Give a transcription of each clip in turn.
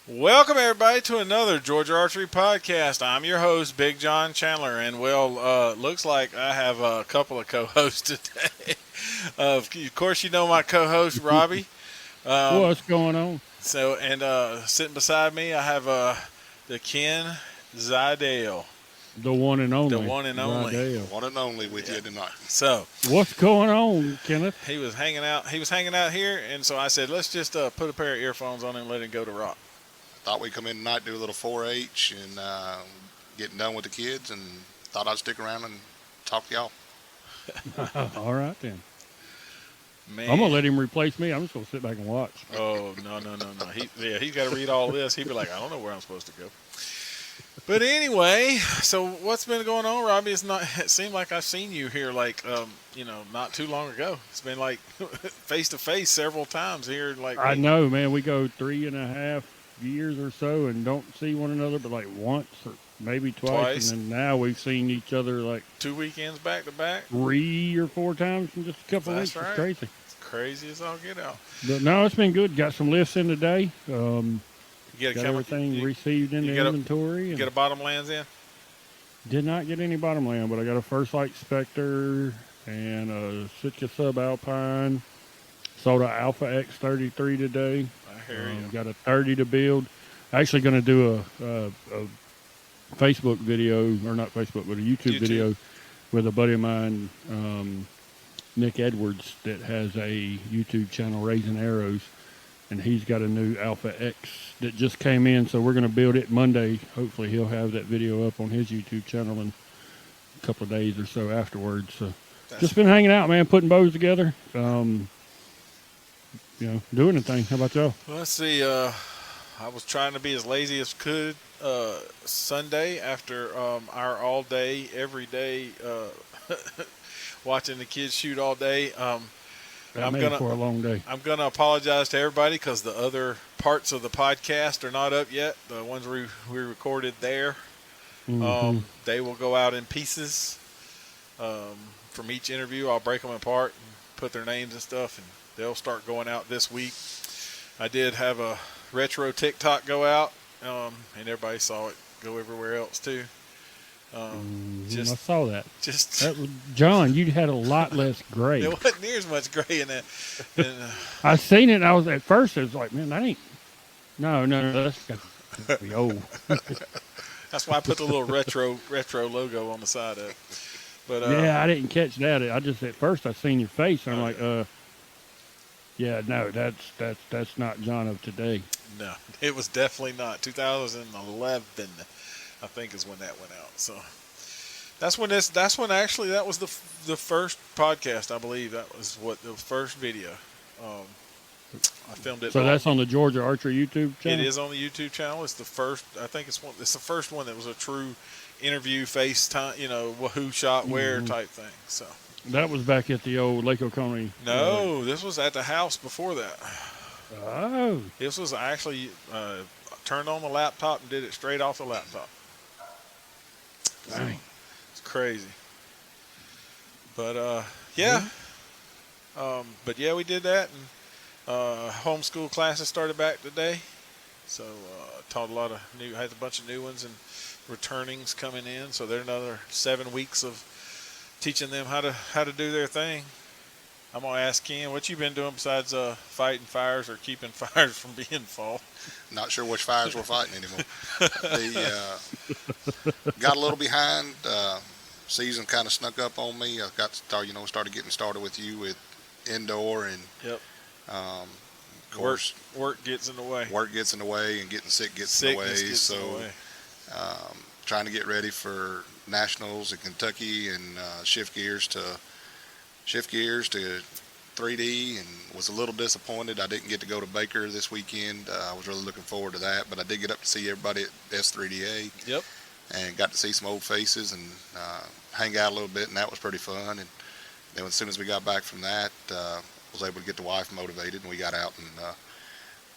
Welcome, everybody, to another Georgia Archery Podcast. I'm your host, Big John Chandler, and looks like I have a couple of co-hosts today. Of course, you know my co-host, Robbie. What's going on? Sitting beside me, I have the Ken Zidale, The one and only. the one and only. Rydell. One and only with you tonight. So What's going on, Kenneth? he was hanging out. He was hanging out here, and so I said, let's just put a pair of earphones on him and let him go to rock. Thought we'd come in tonight, do a little 4-H, and getting done with the kids, and thought I'd stick around and talk to y'all. All right, then. Man. I'm going to let him replace me. I'm just going to sit back and watch. Oh, no. He's got to read all this. He'd be like, I don't know where I'm supposed to go. But anyway, so what's been going on, Robbie? It seemed like I've seen you here, not too long ago. It's been like face to face several times here. I know, man. We go 3.5 years or so and don't see one another but like once or maybe twice. And then now we've seen each other like 2 weekends back to back, 3 or 4 times in just a couple of weeks. Right. It's crazy. It's crazy as all get out. But no, it's been good. Got some lifts in today. You got everything received in the inventory. You get a bottomlands in? Did not get any bottomland, but I got a First Light Spectre and a Sitka Subalpine. Sold an Alpha X33 today. I hear you. Got a 30 to build. Actually going to do a Facebook video, or not Facebook, but a YouTube video with a buddy of mine, Nick Edwards, that has a YouTube channel, Raising Arrows. And he's got a new Alpha X that just came in, so we're going to build it Monday. Hopefully he'll have that video up on his YouTube channel in a couple of days or so afterwards. So just been hanging out, man, putting bows together. Doing a thing. How about y'all? Well, let's see. I was trying to be as lazy as could Sunday after our all day, every day, watching the kids shoot all day. For a long day. I'm gonna apologize to everybody because the other parts of the podcast are not up yet. The ones we recorded there, they will go out in pieces. From each interview, I'll break them apart and put their names and stuff, and they'll start going out this week. I did have a retro TikTok go out, and everybody saw it go everywhere else too. I saw that. John, you had a lot less gray. There wasn't near as much gray in that. I seen it. And I was at first. I was like, man, that ain't. No, that's got to be old. That's why I put the little retro logo on the side of it. But yeah, I didn't catch that. I just at first I seen your face. And I'm like, yeah, no, that's not John of today. No, it was definitely not. 2011, I think, is when that went out. So that was the first podcast, I believe. That was the first video. I filmed it. So that's on the Georgia Archery YouTube channel? It is on the YouTube channel. It's the first, I think it's the first one that was a true interview, FaceTime, who shot where type thing. So that was back at the old Lake Oconee. No, this was at the house before that. Oh. This was actually turned on the laptop and did it straight off the laptop. Dang. It's crazy. But yeah. We did that, and homeschool classes started back today. So taught had a bunch of new ones and returnings coming in. So they're another 7 weeks of teaching them how to do their thing. I'm gonna ask Ken, what you been doing besides fighting fires or keeping fires from being fall? Not sure which fires we're fighting anymore. Got a little behind. Season kind of snuck up on me. I started getting started with you with indoor, and yep. Of course, work gets in the way. Work gets in the way, and getting sick gets in the way. Gets in the way. Trying to get ready for nationals in Kentucky and shift gears to 3D, and was a little disappointed I didn't get to go to Baker this weekend. I was really looking forward to that, but I did get up to see everybody at S3DA. Yep. And got to see some old faces and hang out a little bit, and that was pretty fun. And then as soon as we got back from that, was able to get the wife motivated, and we got out and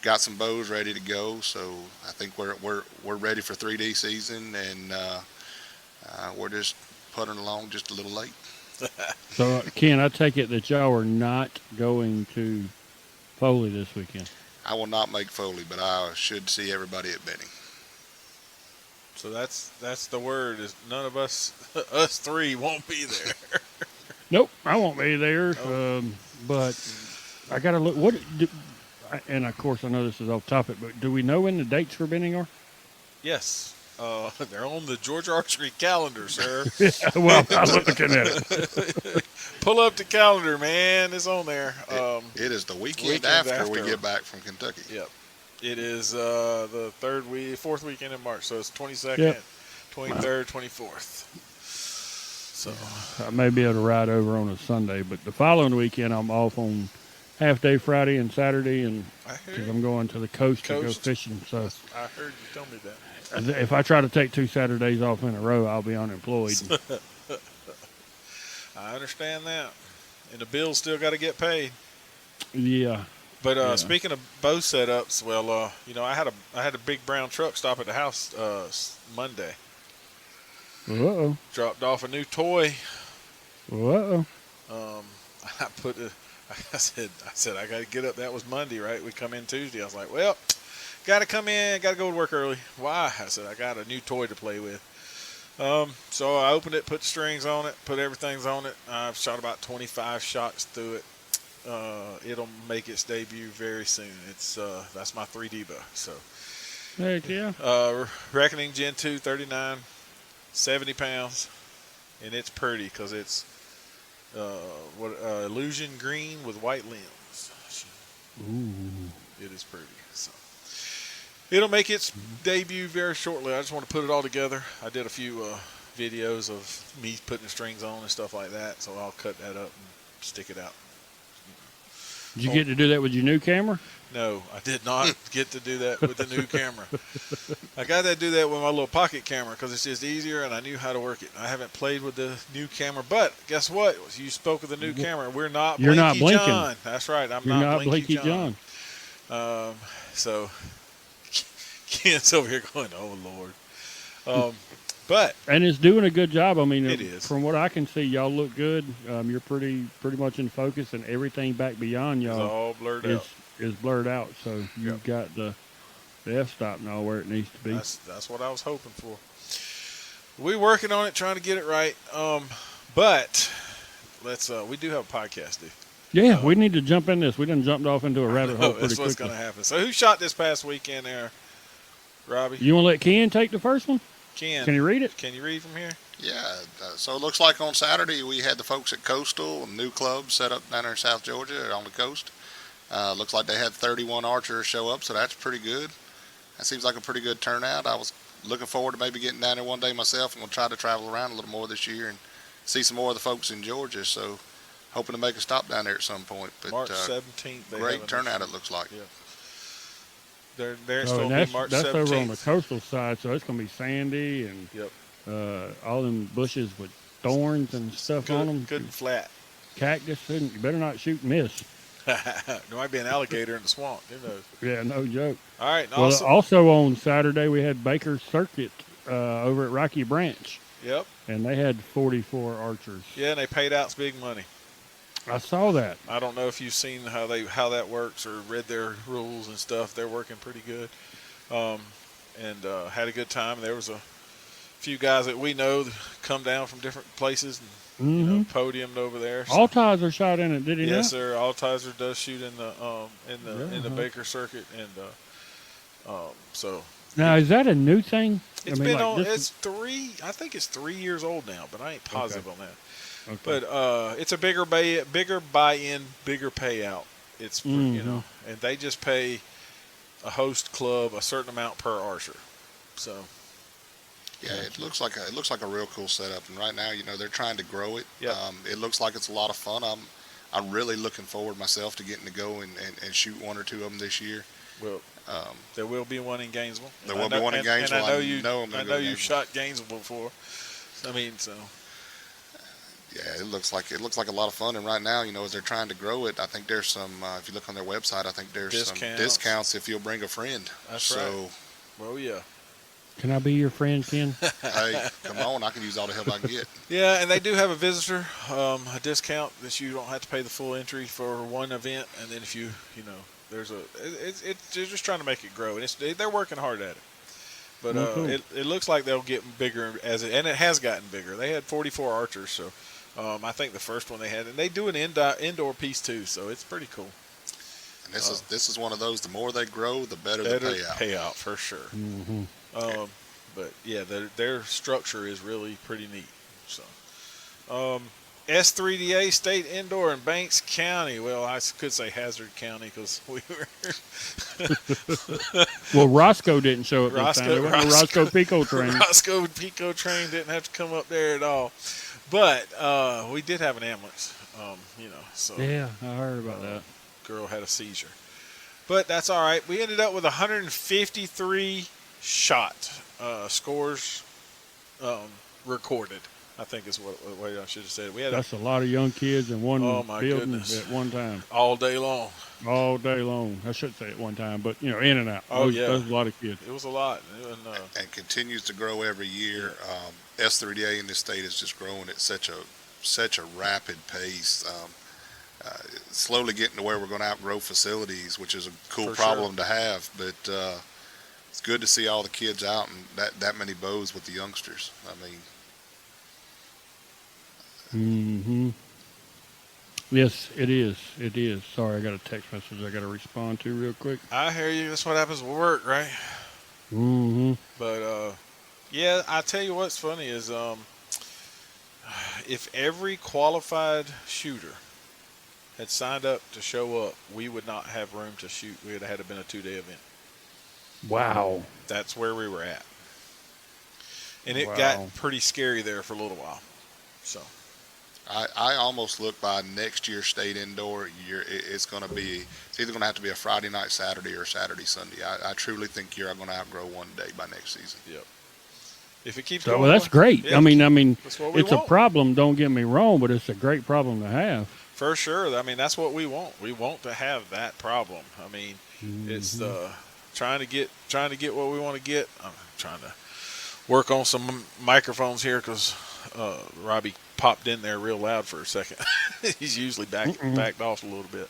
got some bows ready to go. So I think we're ready for 3D season, and we're just putting along just a little late. So, Ken, I take it that y'all are not going to Foley this weekend. I will not make Foley, but I should see everybody at Benny. So that's the word. Is none of us us three won't be there. Nope, I won't be there. Oh. But I got to look. And of course, I know this is off topic, but do we know when the dates for Benning are? Yes. They're on the Georgia Archery calendar, sir. Well, I'm looking at it. Pull up the calendar, man. It's on there. It is the weekend weekend after we after. get back from Kentucky. Yep. It is the fourth weekend in March. So it's 22nd, Yep. 23rd, 24th. So I may be able to ride over on a Sunday, but the following weekend I'm off on half day Friday and Saturday, and I heard, because I'm going to the coast to go Coast. fishing. So I heard you tell me that. if I try to take 2 Saturdays off in a row, I'll be unemployed. I understand that. And the bills still got to get paid. Yeah. But Yeah. speaking of bow setups, well, I had a big brown truck stop at the house Monday. Uh-oh. Dropped off a new toy. Uh-oh. I said I got to get up. That was Monday, right? We come in Tuesday. I was like, well, got to come in. Got to go to work early. Why? I said I got a new toy to play with. So I opened it, put the strings on it, put everything on it. I've shot about 25 shots through it. It'll make its debut very soon. It's that's my 3D bow. So Heck yeah. Reckoning Gen 2 39, 70 pounds, and it's pretty because it's illusion green with white limbs. Ooh. It is pretty. So it'll make its debut very shortly. I just want to put it all together. I did a few videos of me putting the strings on and stuff like that, so I'll cut that up and stick it out. Did you get to do that with your new camera? No, I did not get to do that with the new camera. I got to do that with my little pocket camera because it's just easier, and I knew how to work it. I haven't played with the new camera, but guess what? You spoke of the new camera. We're not You're Blinky not blinking. John. That's right. You're not Blinky John. So Ken's over here going, oh, Lord. But And it's doing a good job. I mean, It is. from what I can see, y'all look good. You're pretty much in focus, and everything back beyond it's y'all all blurred out. is blurred out. So you've got the f-stop and all where it needs to be. That's what I was hoping for. We're working on it, trying to get it right. But we do have a podcast, dude. Yeah, we need to jump in this. We done jumped off into a rabbit hole pretty That's what's quickly. going to happen. So who shot this past weekend there, Robbie? You want to let Ken take the first one? Ken. Can you read it? Can you read from here? Yeah, so it looks like on Saturday we had the folks at Coastal, a new club set up down there in South Georgia on the coast. Looks like they had 31 archers show up, so that's pretty good. That seems like a pretty good turnout. I was looking forward to maybe getting down there one day myself. I'm going to try to travel around a little more this year and see some more of the folks in Georgia, so hoping to make a stop down there at some point. But March 17th. They great have turnout it looks like. Yeah. They're Oh, still and be that's March that's 17th. over on the coastal side, so it's going to be sandy and Yep. all them bushes with thorns and stuff on them. Good and flat. Cactus. You better not shoot and miss. There might be an alligator in the swamp. Who knows? Yeah, no joke. All right. And Well, also on Saturday we had Baker's Circuit over at Rocky Branch, Yep. and they had 44 archers. Yeah, and they paid out big money. I saw that. I don't know if you've seen how that works or read their rules and stuff. They're working pretty good, and had a good time. There was a few guys that we know that come down from different places and podiumed over there. So. Altizer shot in it, did he Yes, not? sir. Altizer does shoot in the Baker Circuit, and so Now, is that a new thing? it's been on. It's 3. I think it's 3 years old now, but I ain't positive on that. Okay. But it's a bigger buy-in, bigger payout. It's for, and they just pay a host club a certain amount per archer. So Yeah, it looks like a real cool setup, and right now, they're trying to grow it. Yep. It looks like it's a lot of fun. I'm really looking forward myself to getting to go and shoot one or two of them this year. well, there will be one in Gainesville. There will be one in Gainesville. And I know you shot Gainesville before. I mean, so Yeah, it looks like a lot of fun, and right now, as they're trying to grow it, I think there's some. If you look on their website, I think there's some discounts if you'll bring a friend. That's right. Well, yeah. Can I be your friend, Ken? Hey, come on! I can use all the help I can get. Yeah, and they do have a visitor a discount that you don't have to pay the full entry for one event, and then if you they're just trying to make it grow, and they're working hard at it. But Well, cool. it looks like they'll get bigger and it has gotten bigger. They had 44 archers, so I think the first one they had, and they do an indoor piece too, so it's pretty cool. And this is one of those. The more they grow, the better the payout. Payout for sure. Mm-hmm. But yeah, their structure is really pretty neat. So, S3DA State Indoor in Banks County. Well, I could say Hazard County because we were. Well, Roscoe didn't show up this time. There wasn't a Roscoe Pico train. Roscoe Pico train didn't have to come up there at all. But we did have an ambulance, So Yeah, I heard about that. Girl had a seizure. But that's all right. We ended up with 153 shot scores recorded. I think is what I should have said. That's a lot of young kids in one building goodness. at one time. All day long. All day long. I shouldn't say at one time, but, in and out. Yeah. There's a lot of kids. It was a lot. And continues to grow every year. S3DA in this state is just growing at such a rapid pace. Slowly getting to where we're going to outgrow facilities, which is a cool For problem to have. But it's good to see all the kids out and that many bows with the youngsters. I mean, Mm-hmm. Yes, it is. It is. Sorry, I got a text message I got to respond to real quick. I hear you. That's what happens with work, right? Mm-hmm. But yeah, I tell you what's funny is if every qualified shooter had signed up to show up, we would not have room to shoot. We would have had to been a 2-day event. Wow. That's where we were at. And it Wow. got pretty scary there for a little while. So I almost look by next year's state indoor. It's going to be, it's either going to have to be a Friday night, Saturday, or Saturday, Sunday. I truly think you're going to outgrow one day by next season. yep. If it keeps So, going, well, that's great. yeah, I mean, that's what we it's want. a problem. Don't get me wrong, but it's a great problem to have. For sure. I mean, that's what we want. We want to have that problem. I mean, it's trying to get what we want to get. I'm trying to work on some microphones here because Robbie popped in there real loud for a second. He's usually backed off a little bit.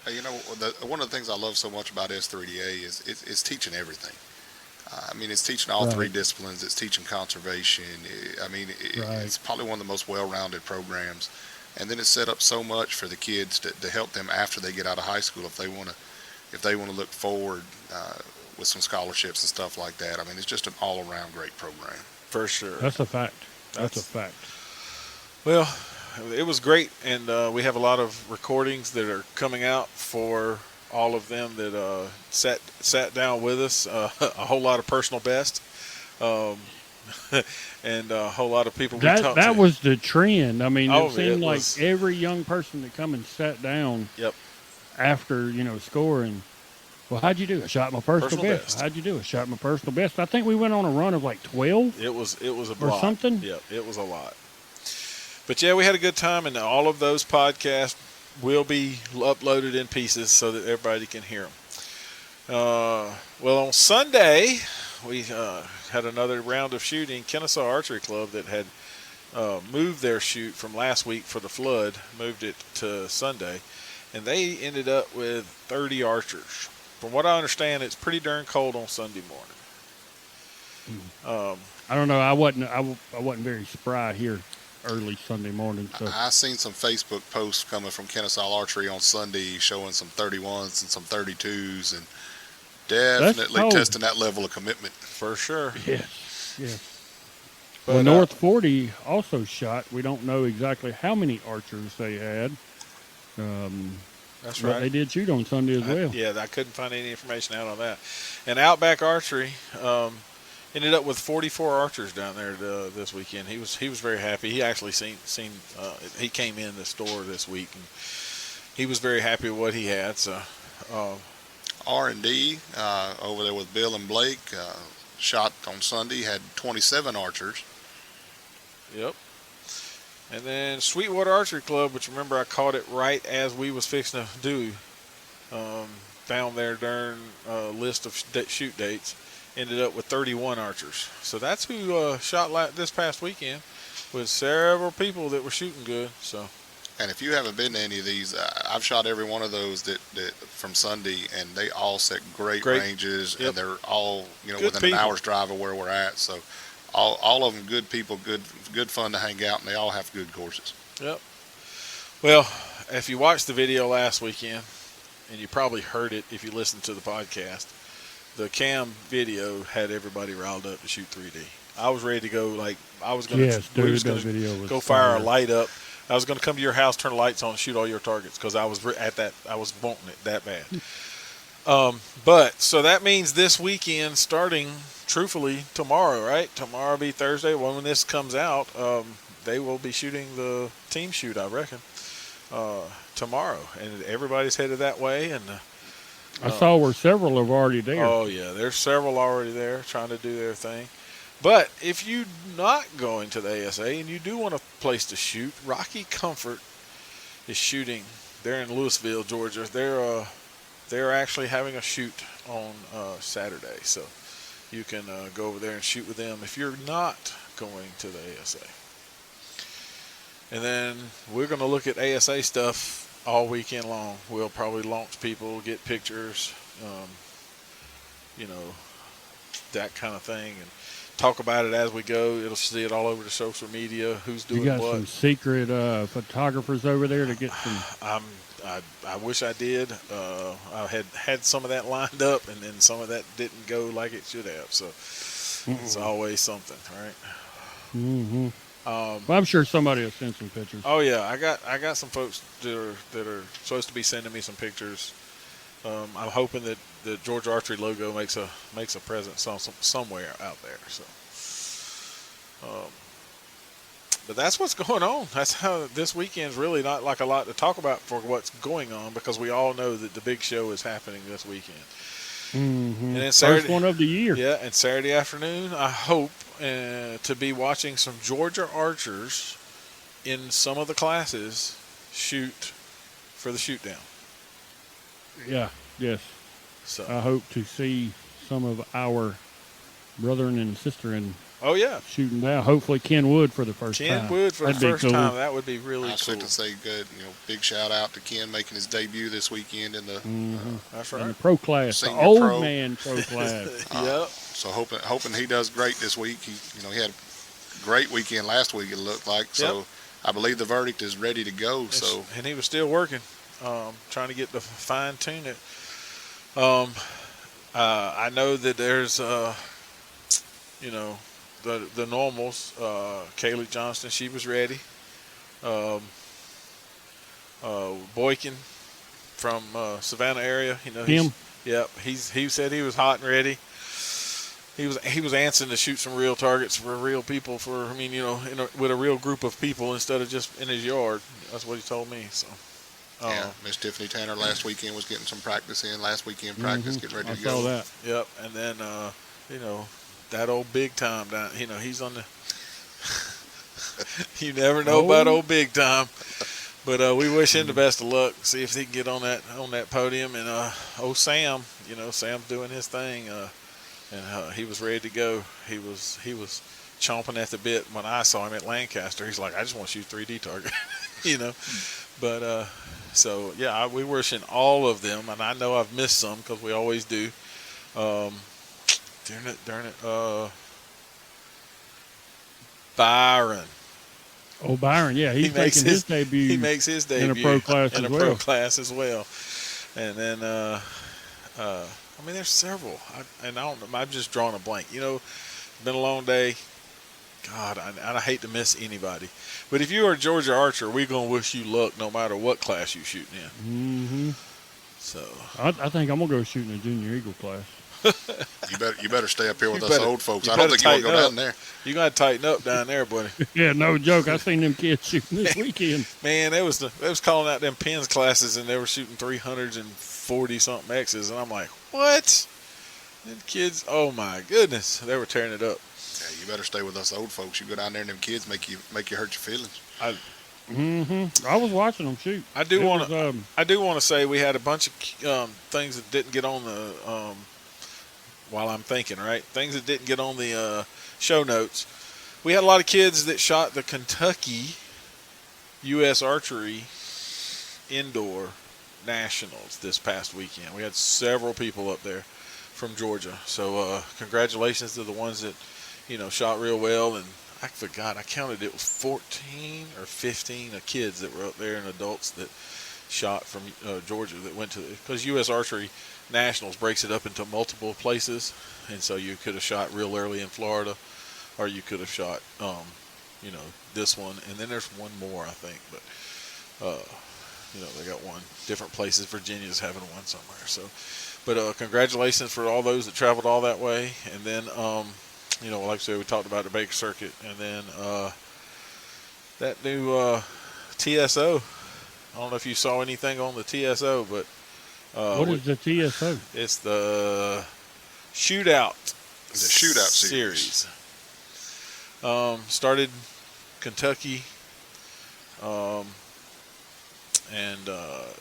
One of the things I love so much about S3DA is it's teaching everything. I mean, it's teaching all three disciplines. It's teaching conservation. It's probably one of the most well-rounded programs. And then it's set up so much for the kids to help them after they get out of high school if they want to look forward with some scholarships and stuff like that. I mean, it's just an all-around great program. For sure. That's a fact. That's a fact. Well, it was great, and we have a lot of recordings that are coming out for all of them that sat down with us. A whole lot of personal best, and a whole lot of people we talked to. That was the trend. I mean, it seemed like was every young person that come and sat down Yep. after, scoring, well, how'd you do? I shot my personal best. How'd you do? I shot my personal best. I think we went on a run of like 12. It was a or lot. something. Yep, it was a lot. But yeah, we had a good time, and all of those podcasts will be uploaded in pieces so that everybody can hear them. Well, on Sunday, we had another round of shooting. Kennesaw Archery Club that had moved their shoot from last week for the flood, moved it to Sunday, and they ended up with 30 archers. From what I understand, it's pretty darn cold on Sunday morning. I don't know. I wasn't very spry here early Sunday morning. So I seen some Facebook posts coming from Kennesaw Archery on Sunday showing some 31s and some 32s, and definitely testing that level of commitment. For sure. Yes. But, well, North 40 also shot. We don't know exactly how many archers they had. That's but right. they did shoot on Sunday as well. I couldn't find any information out on that. And Outback Archery ended up with 44 archers down there this weekend. He was very happy. He actually he came in the store this week, and he was very happy with what he had. So R&D over there with Bill and Blake shot on Sunday, had 27 archers. Yep. And then Sweetwater Archery Club, which remember I caught it right as we was fixing to do, found their darn list of shoot dates, ended up with 31 archers. So that's who shot this past weekend, with several people that were shooting good. So. And if you haven't been to any of these, I've shot every one of those that from Sunday, and they all set great Great. ranges, Yep. and they're all Good within people. an hour's drive of where we're at. So all of them good people, good fun to hang out, and they all have good courses. Yep. Well, if you watched the video last weekend, and you probably heard it if you listened to the podcast, the cam video had everybody riled up to shoot 3D. I was ready to go. Like I was going to. Yes, dude, that video was go fire a fire. light up. I was going to come to your house, turn the lights on, and shoot all your targets because I was at that. I was wanting it that bad. But so that means this weekend, starting truthfully tomorrow, right? Tomorrow will be Thursday. When this comes out, they will be shooting the team shoot, I reckon, tomorrow, and everybody's headed that way. And I saw where several are already there. oh yeah, there's several already there trying to do their thing. But if you're not going to the ASA and you do want a place to shoot, Rocky Comfort is shooting. They're in Louisville, Georgia. They're actually having a shoot on Saturday, so you can go over there and shoot with them if you're not going to the ASA. And then we're going to look at ASA stuff all weekend long. We'll probably launch people, get pictures, that kind of thing, and talk about it as we go. It'll see it all over the social media. Who's doing You got what? some secret photographers over there to get some. I wish I did. I had some of that lined up, and then some of that didn't go like it should have. So it's always something, right? Mm-hmm. Well, I'm sure somebody will send some pictures. Oh yeah, I got some folks that are supposed to be sending me some pictures. I'm hoping that the Georgia Archery logo makes a presence somewhere out there. So, but that's what's going on. That's how this weekend's really not like a lot to talk about for what's going on, because we all know that the big show is happening this weekend. Mm-hmm. And then Saturday, first one of the year. Yeah, and Saturday afternoon, I hope to be watching some Georgia archers in some of the classes shoot for the shoot down. Yeah, yes. So I hope to see some of our brethren and sister in oh yeah, shooting down. Hopefully Ken Wood for the first time. Ken Wood for the That'd be first cool. time. That would be really I was cool. going to say good. Big shout out to Ken making his debut this weekend in the That's In the right. pro class, the Senior old pro. man pro class. Yep. So hoping he does great this week. He had a great weekend last week, it looked like. So Yep. I believe the verdict is ready to go. So And he was still working, trying to get to fine tune it. I know that there's, the normals. Kaylee Johnston, she was ready. Boykin from Savannah area, Him? He said he was hot and ready. He was answering to shoot some real targets for real people with a real group of people instead of just in his yard. That's what he told me. So. yeah, Miss Tiffany Tanner last weekend was getting some practice in. Last weekend practice, getting ready I to saw go. that. Yep, and then that old big time down. He's on the. You never know about old big time, but we wish him the best of luck. See if he can get on that podium. And Sam, Sam's doing his thing, and he was ready to go. He was chomping at the bit when I saw him at Lancaster. He's like, I just want to shoot 3D target, But so yeah, we wishing all of them, and I know I've missed some because we always do. Darn it. Byron. Oh, Byron, yeah, he's making his debut. He makes his debut in a pro class in as a well. pro class as well. And then, there's several. I'm just drawing a blank. Been a long day. God, I hate to miss anybody. But if you are a Georgia Archer, we're going to wish you luck no matter what class you're shooting in. Mm-hmm. So I think I'm going to go shoot in a Junior Eagle class. You better stay up here with You us better- old folks. you I don't better think you want to go tighten down there. you got to tighten up down there, buddy. Yeah, no joke. I seen them kids shooting this weekend. Man, they was calling out them pins classes, and they were shooting 340-something X's, and I'm like, what? Them kids, oh my goodness, they were tearing it up. Yeah, you better stay with us old folks. You go down there and them kids make you hurt your feelings. Mm-hmm. I was watching them shoot. I do want to. I do want to say we had a bunch of things that didn't get on the. While I'm thinking, right, things that didn't get on the show notes. We had a lot of kids that shot the Kentucky U.S. Archery indoor Nationals this past weekend. We had several people up there from Georgia. So congratulations to the ones that, shot real well. And I forgot, I counted it was 14 or 15 kids that were up there and adults that shot from Georgia that went to, because U.S. Archery Nationals breaks it up into multiple places. And so you could have shot real early in Florida, or you could have shot, this one. And then there's one more, I think. But, they got one. Different places. Virginia's having one somewhere. So, but congratulations for all those that traveled all that way. And then, like I said, we talked about the Baker Circuit. And then that new TSO. I don't know if you saw anything on the TSO, but what is the TSO? It's the shootout. The shootout series. Started Kentucky, and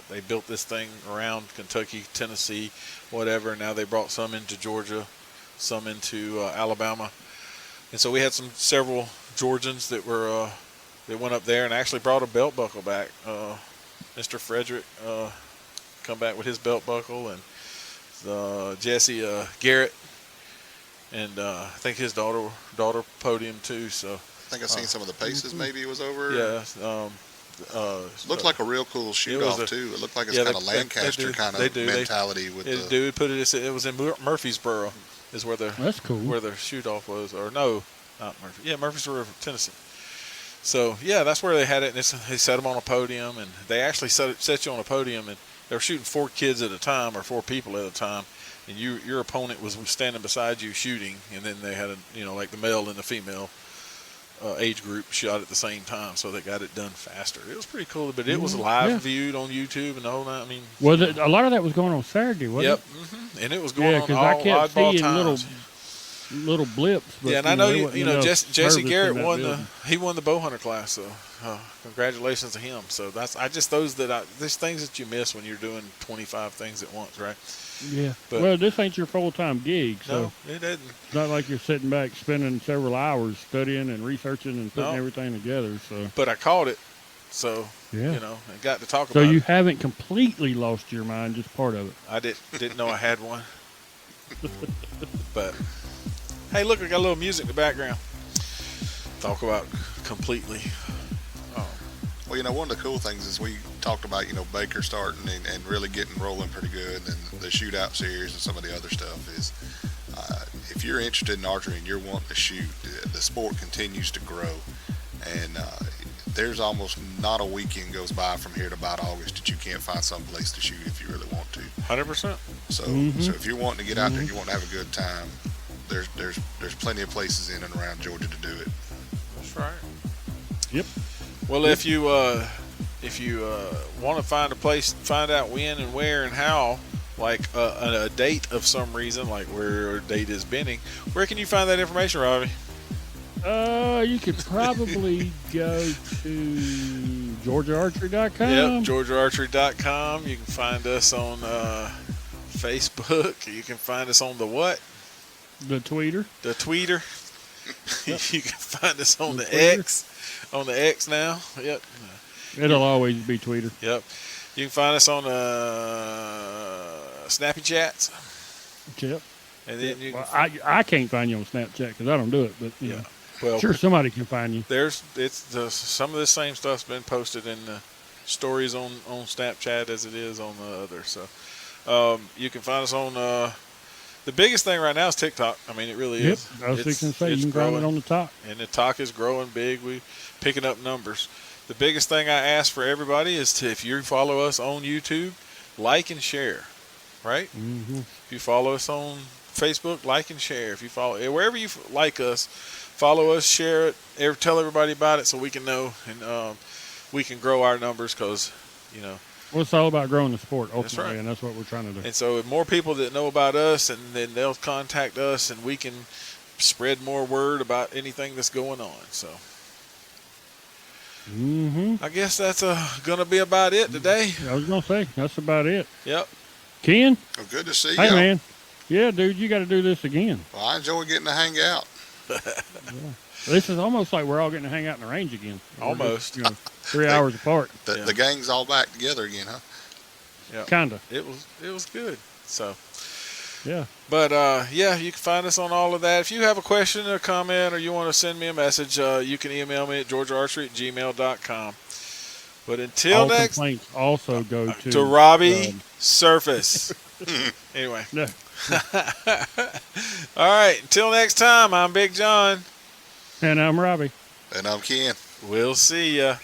they built this thing around Kentucky, Tennessee, whatever. Now they brought some into Georgia, some into Alabama, and so we had several Georgians that were they went up there and actually brought a belt buckle back. Mr. Frederick come back with his belt buckle, and Jesse Garrett, and I think his daughter podium too. So I think I seen some of the paces. Maybe it was over. Yeah. Looked like a real cool shoot-off too. It looked like it's kind of Lancaster kind of mentality. It was in Murfreesboro, is where that's cool. Where the shoot-off was, or no, not Murphy. Yeah, Murfreesboro, Tennessee. So yeah, that's where they had it. And they set them on a podium, and they actually set you on a podium, and they were shooting 4 kids at a time, or 4 people at a time, and your opponent was standing beside you shooting, and then they had like the male and the female age group shot at the same time, so they got it done faster. It was pretty cool, but it was live viewed on YouTube and the whole night. I mean, a lot of that was going on Saturday, wasn't it? Yep, and it was going on all I kept oddball seeing times. Little blips. But, and I know Jesse Garrett won the bow hunter class, so congratulations to him. So there's things that you miss when you're doing 25 things at once, right? Yeah. But this ain't your full-time gig, so no, it isn't. It's not like you're sitting back spending several hours studying and researching and putting everything together. So, but I caught it, so and got to talk about it. So you it. haven't completely lost your mind, just part of it. I didn't know I had one, but. Hey, look, we got a little music in the background. Talk about completely. Well, one of the cool things is we talked about, Baker starting and really getting rolling pretty good, and the shootout series and some of the other stuff is, if you're interested in archery and you're wanting to shoot, the sport continues to grow, and there's almost not a weekend goes by from here to about August that you can't find some place to shoot if you really want to. 100%. So if you're wanting to get out there, you want to have a good time, there's plenty of places in and around Georgia to do it. That's right. Yep. Well, if you want to find a place, find out when and where and how, like a date of some reason, like where a date is bending, where can you find that information, Robbie? You could probably go to GeorgiaArchery.com. Yep, GeorgiaArchery.com. You can find us on Facebook. You can find us on the what? The tweeter. The tweeter. Yep. You can find us on the Twitter. X. On the X now. Yep. It'll always be Tweeter. Yep. You can find us on Snappy Chats. Yep. And then I can't find you on Snapchat because I don't do it, but you know. Well, sure somebody can find you. Some of the same stuff's been posted in the stories on Snapchat as it is on the other. So you can find us on the biggest thing right now is TikTok. I mean, it really is. I was fixing to say, you can find it on the top. And the talk is growing big. We're picking up numbers. The biggest thing I ask for everybody is if you follow us on YouTube, like and share, right? Mm-hmm. If you follow us on Facebook, like and share. If you follow, wherever you like us, follow us, share it, tell everybody about it so we can know and we can grow our numbers because, you know. Well, it's all about growing the sport ultimately, that's right. And that's what we're trying to do. And so if more people that know about us, and then they'll contact us, and we can spread more word about anything that's going on. So I guess that's going to be about it today. I was going to say, that's about it. Yep. Ken? Well, good to see you. Hey, man. Yeah, dude, you got to do this again. Well, I enjoy getting to hang out. Yeah. This is almost like we're all getting to hang out in the range again. Almost. Just, 3 hours apart. The gang's all back together again, huh? Yeah. Kinda. It was good. So, Yeah. but yeah, you can find us on all of that. If you have a question or comment, or you want to send me a message, you can email me at georgearchery@gmail.com. But until All next, complaints also go to to Robbie Surface. Anyway, no. all right. Until next time, I'm Big John. And I'm Robbie. And I'm Ken. We'll see ya.